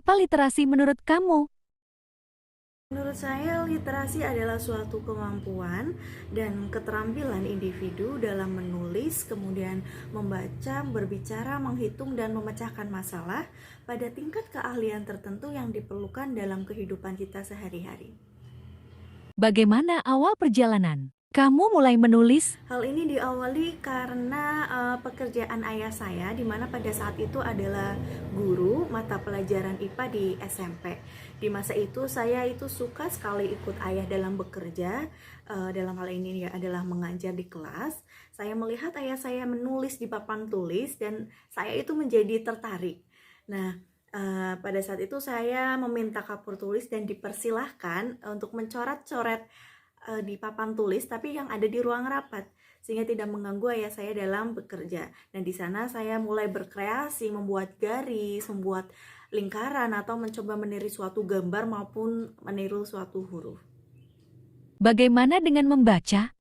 Apa literasi menurut kamu? Menurut saya, literasi adalah suatu kemampuan dan keterampilan individu dalam menulis, kemudian membaca, berbicara, menghitung, dan memecahkan masalah pada tingkat keahlian tertentu yang diperlukan dalam kehidupan kita sehari-hari. Bagaimana awal perjalanan? Kamu mulai menulis? Hal ini diawali karena pekerjaan ayah saya, di mana pada saat itu adalah guru mata pelajaran IPA di SMP. Di masa itu saya itu suka sekali ikut ayah dalam bekerja, dalam hal ini ya adalah mengajar di kelas. Saya melihat ayah saya menulis di papan tulis dan saya itu menjadi tertarik. Nah, pada saat itu saya meminta kapur tulis dan dipersilahkan untuk mencoret-coret di papan tulis tapi yang ada di ruang rapat sehingga tidak mengganggu ayah saya dalam bekerja. Dan di sana saya mulai berkreasi, membuat garis, membuat lingkaran atau mencoba meniru suatu gambar maupun meniru suatu huruf. Bagaimana dengan membaca?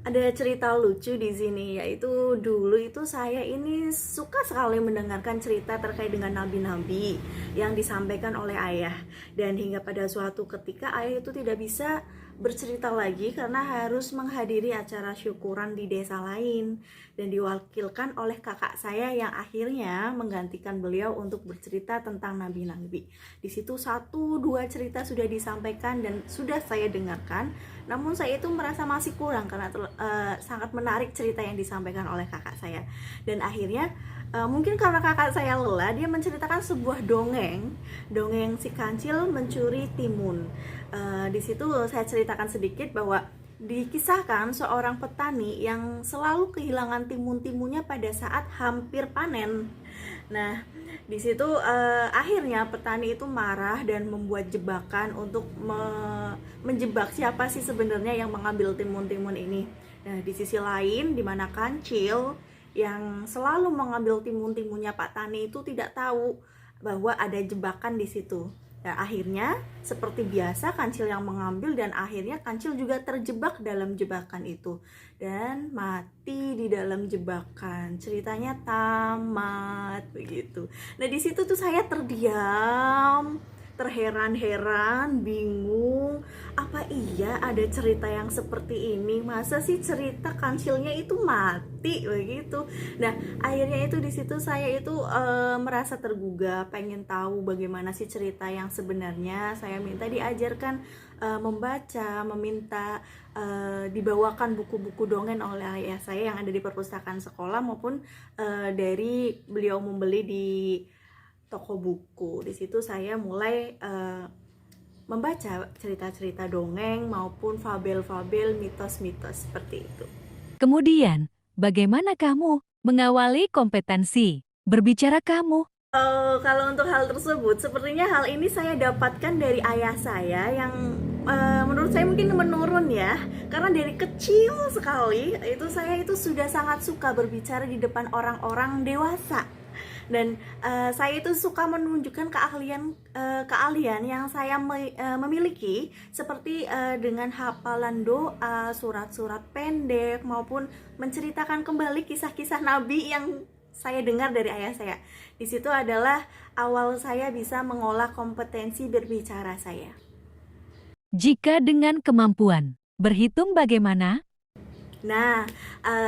Ada cerita lucu di sini, yaitu dulu itu saya ini suka sekali mendengarkan cerita terkait dengan nabi-nabi yang disampaikan oleh ayah. Dan hingga pada suatu ketika ayah itu tidak bisa bercerita lagi karena harus menghadiri acara syukuran di desa lain dan diwakilkan oleh kakak saya yang akhirnya menggantikan beliau untuk bercerita tentang nabi-nabi. Di situ satu dua cerita sudah disampaikan dan sudah saya dengarkan, namun saya itu merasa masih kurang karena sangat menarik cerita yang disampaikan oleh kakak saya. Dan akhirnya mungkin karena kakak saya lelah, dia menceritakan sebuah dongeng si kancil mencuri timun. Di situ saya ceritakan sedikit bahwa dikisahkan seorang petani yang selalu kehilangan timun-timunnya pada saat hampir panen. Nah, di situ akhirnya petani itu marah dan membuat jebakan untuk menjebak siapa sih sebenarnya yang mengambil timun-timun ini. Nah, di sisi lain, di mana kancil yang selalu mengambil timun-timunnya Pak Tani itu tidak tahu bahwa ada jebakan di situ. Nah, akhirnya seperti biasa kancil yang mengambil dan akhirnya kancil juga terjebak dalam jebakan itu dan mati di dalam jebakan. Ceritanya tamat begitu. Nah, di situ tuh saya terdiam, terheran-heran, bingung, apa iya ada cerita yang seperti ini? Masa sih cerita kancilnya itu mati begitu? Nah, akhirnya itu di situ saya itu merasa tergugah, pengen tahu bagaimana sih cerita yang sebenarnya. Saya minta diajarkan membaca, meminta dibawakan buku-buku dongeng oleh ayah saya yang ada di perpustakaan sekolah maupun dari beliau membeli di toko buku. Di situ saya mulai membaca cerita-cerita dongeng maupun fabel-fabel, mitos-mitos seperti itu. Kemudian, bagaimana kamu mengawali kompetensi berbicara kamu? Kalau untuk hal tersebut, sepertinya hal ini saya dapatkan dari ayah saya yang menurut saya mungkin menurun ya, karena dari kecil sekali itu saya itu sudah sangat suka berbicara di depan orang-orang dewasa. Dan saya itu suka menunjukkan keahlian yang saya memiliki seperti dengan hafalan doa, surat-surat pendek maupun menceritakan kembali kisah-kisah nabi yang saya dengar dari ayah saya. Di situ adalah awal saya bisa mengolah kompetensi berbicara saya. Jika dengan kemampuan berhitung bagaimana? Nah,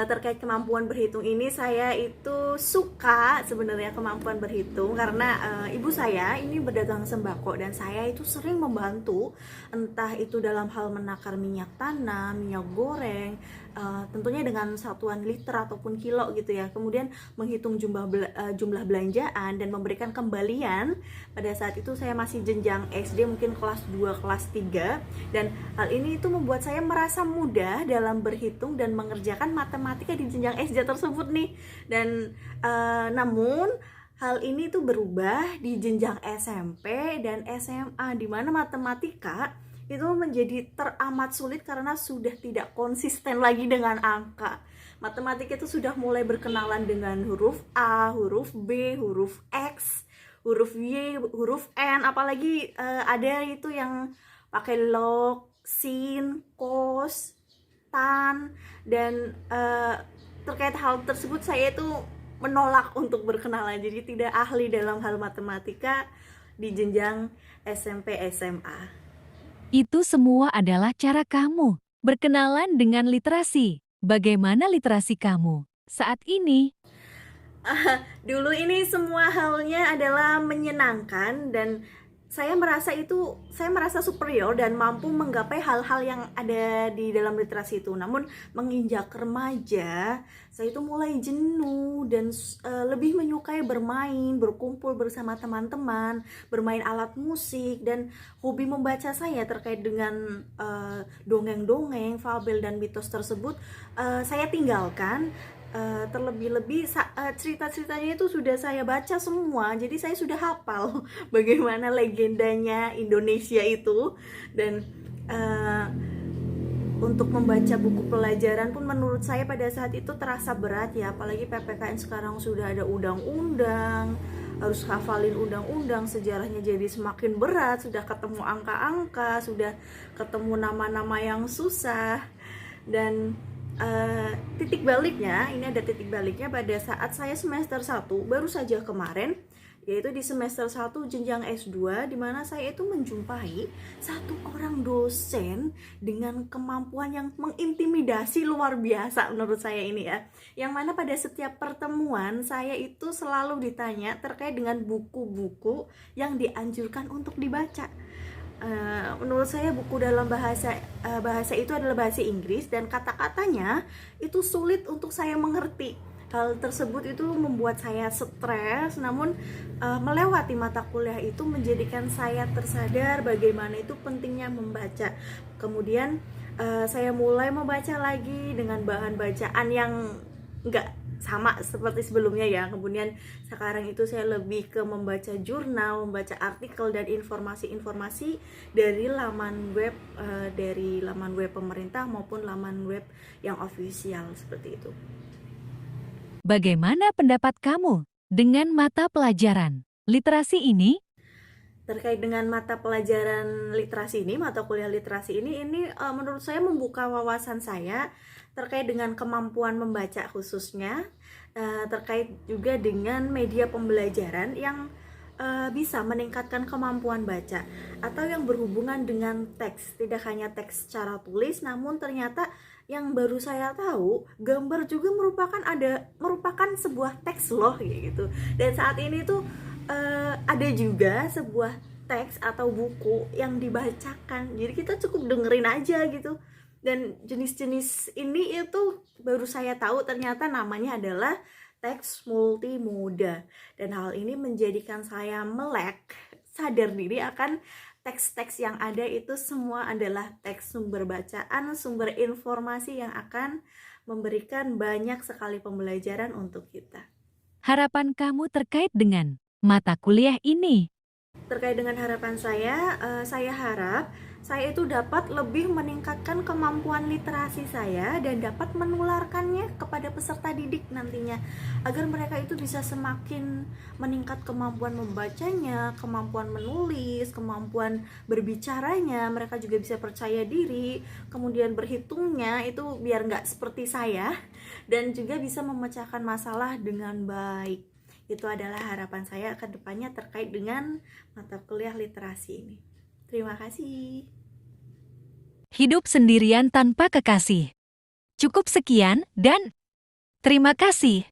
terkait kemampuan berhitung ini saya itu suka sebenarnya kemampuan berhitung karena ibu saya ini berdagang sembako dan saya itu sering membantu entah itu dalam hal menakar minyak tanah, minyak goreng, tentunya dengan satuan liter ataupun kilo gitu ya. Kemudian menghitung jumlah belanjaan dan memberikan kembalian. Pada saat itu saya masih jenjang SD mungkin kelas 2, kelas 3 dan hal ini itu membuat saya merasa mudah dalam berhitung dan mengerjakan matematika di jenjang SD tersebut nih. Dan namun hal ini tuh berubah di jenjang SMP dan SMA di mana matematika itu menjadi teramat sulit karena sudah tidak konsisten lagi dengan angka. Matematika itu sudah mulai berkenalan dengan huruf A, huruf B, huruf X, huruf Y, huruf N, apalagi ada itu yang pakai log, sin, cos, tan, dan terkait hal tersebut saya itu menolak untuk berkenalan, jadi tidak ahli dalam hal matematika di jenjang SMP SMA. Itu semua adalah cara kamu berkenalan dengan literasi. Bagaimana literasi kamu saat ini? Dulu ini semua halnya adalah menyenangkan, dan saya merasa superior dan mampu menggapai hal-hal yang ada di dalam literasi itu. Namun menginjak remaja, saya itu mulai jenuh dan lebih menyukai bermain, berkumpul bersama teman-teman, bermain alat musik, dan hobi membaca saya terkait dengan dongeng-dongeng, fabel dan mitos tersebut saya tinggalkan. Terlebih-lebih cerita-ceritanya itu sudah saya baca semua, jadi saya sudah hafal bagaimana legendanya Indonesia itu. Dan untuk membaca buku pelajaran pun menurut saya pada saat itu terasa berat ya, apalagi PPKN sekarang sudah ada undang-undang, harus hafalin undang-undang, sejarahnya jadi semakin berat, sudah ketemu angka-angka, sudah ketemu nama-nama yang susah. Dan titik baliknya, ini ada titik baliknya pada saat saya semester 1 baru saja kemarin, yaitu di semester 1 jenjang S2, di mana saya itu menjumpai satu orang dosen dengan kemampuan yang mengintimidasi luar biasa menurut saya ini ya. Yang mana pada setiap pertemuan saya itu selalu ditanya terkait dengan buku-buku yang dianjurkan untuk dibaca. Menurut saya buku dalam bahasa itu adalah bahasa Inggris, dan kata-katanya itu sulit untuk saya mengerti. Hal tersebut itu membuat saya stres, namun melewati mata kuliah itu menjadikan saya tersadar bagaimana itu pentingnya membaca. Kemudian saya mulai membaca lagi dengan bahan bacaan yang enggak sama seperti sebelumnya ya. Kemudian sekarang itu saya lebih ke membaca jurnal, membaca artikel dan informasi-informasi dari laman web pemerintah maupun laman web yang official seperti itu. Bagaimana pendapat kamu dengan mata pelajaran literasi ini? Terkait dengan mata pelajaran literasi ini, mata kuliah literasi ini menurut saya membuka wawasan saya terkait dengan kemampuan membaca khususnya, terkait juga dengan media pembelajaran yang bisa meningkatkan kemampuan baca, atau yang berhubungan dengan teks, tidak hanya teks secara tulis, namun ternyata yang baru saya tahu, gambar juga merupakan sebuah teks loh gitu. Dan saat ini tuh ada juga sebuah teks atau buku yang dibacakan, jadi kita cukup dengerin aja gitu. Dan jenis-jenis ini itu baru saya tahu ternyata namanya adalah teks multimoda. Dan hal ini menjadikan saya melek, sadar diri akan teks-teks yang ada itu semua adalah teks sumber bacaan, sumber informasi yang akan memberikan banyak sekali pembelajaran untuk kita. Harapan kamu terkait dengan mata kuliah ini? Terkait dengan harapan saya harap saya itu dapat lebih meningkatkan kemampuan literasi saya dan dapat menularkannya kepada peserta didik nantinya, agar mereka itu bisa semakin meningkat kemampuan membacanya, kemampuan menulis, kemampuan berbicaranya, mereka juga bisa percaya diri, kemudian berhitungnya itu biar nggak seperti saya, dan juga bisa memecahkan masalah dengan baik. Itu adalah harapan saya ke depannya terkait dengan mata kuliah literasi ini. Terima kasih. Hidup sendirian tanpa kekasih. Cukup sekian dan terima kasih.